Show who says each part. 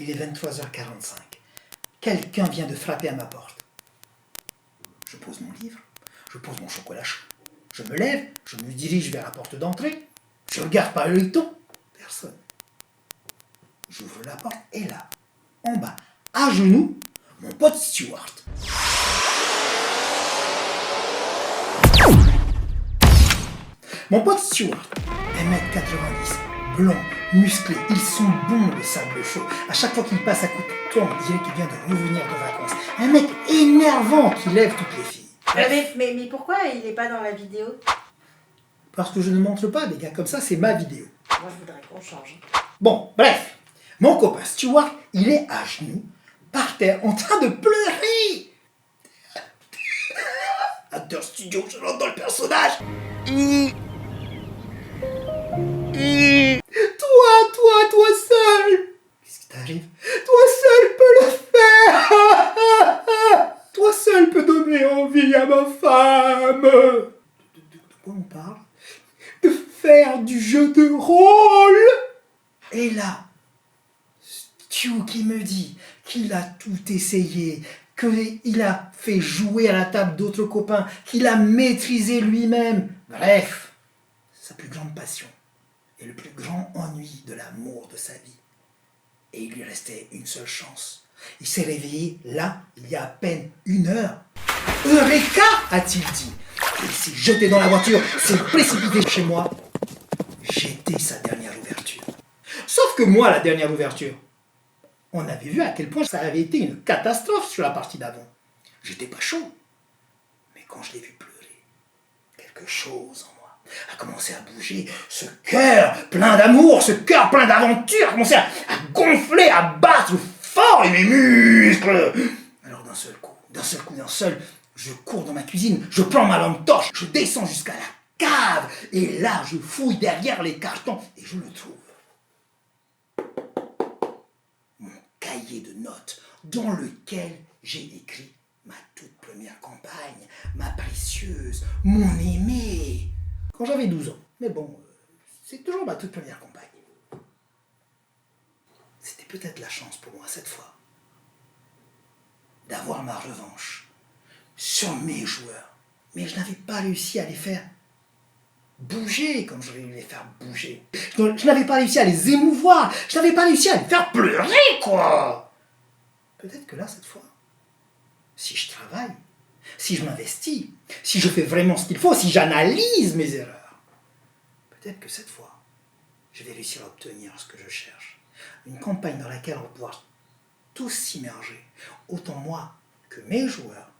Speaker 1: Il est 23h45. Quelqu'un vient de frapper à ma porte. Je pose mon livre, je pose mon chocolat chaud. Je me lève, je me dirige vers la porte d'entrée. Je regarde par l'œilleton. Personne. J'ouvre la porte et là, en bas, à genoux, mon pote Stuart. Mon pote Stuart, 1m90, blond, musclé, ils sont bons le sable chaud. À chaque fois qu'il passe à côté de toi, on dirait qu'il vient de revenir de vacances. Un mec énervant qui lève toutes les filles.
Speaker 2: Mais pourquoi il n'est pas dans la vidéo?
Speaker 1: Parce que je ne montre pas des gars comme ça, c'est ma vidéo.
Speaker 2: Moi je voudrais qu'on change.
Speaker 1: Bon, bref, mon copain Stuart, il est à genoux, par terre, en train de pleurer. Acteur studio, je rentre dans le personnage. Toi seul. Qu'est-ce qui t'arrive? Toi seul peux le faire. Toi seul peux donner envie à ma femme. De quoi on parle? De faire du jeu de rôle. Et là, Stu qui me dit qu'il a tout essayé, qu'il a fait jouer à la table d'autres copains, qu'il a maîtrisé lui-même. Bref, sa plus grande passion et le plus grand ennui de l'amour de sa vie. Et il lui restait une seule chance. Il s'est réveillé là, il y a à peine 1 heure. Eureka, a-t-il dit. Il s'est jeté dans la voiture, s'est précipité chez moi. J'étais sa dernière ouverture. Sauf que moi, la dernière ouverture, on avait vu à quel point ça avait été une catastrophe sur la partie d'avant. J'étais pas chaud. Mais quand je l'ai vu pleurer, quelque chose en moi a commencé à bouger. Ce cœur plein d'amour, ce cœur plein d'aventure a commencé à gonfler, à battre fort et mes muscles. Alors d'un seul, je cours dans ma cuisine, je prends ma lampe torche, je descends jusqu'à la cave et là je fouille derrière les cartons et je le trouve. Mon cahier de notes dans lequel j'ai écrit ma toute première campagne, ma précieuse, mon aimée, quand j'avais 12 ans. Mais bon, c'est toujours ma toute première campagne. C'était peut-être la chance pour moi cette fois d'avoir ma revanche sur mes joueurs. Mais je n'avais pas réussi à les faire bouger comme je voulais les faire bouger. Je n'avais pas réussi à les émouvoir. Je n'avais pas réussi à les faire pleurer, quoi. Peut-être que là, cette fois, si je travaille, si je m'investis, si je fais vraiment ce qu'il faut, si j'analyse mes erreurs, peut-être que cette fois, je vais réussir à obtenir ce que je cherche. Une campagne dans laquelle on va pouvoir tous s'immerger, autant moi que mes joueurs,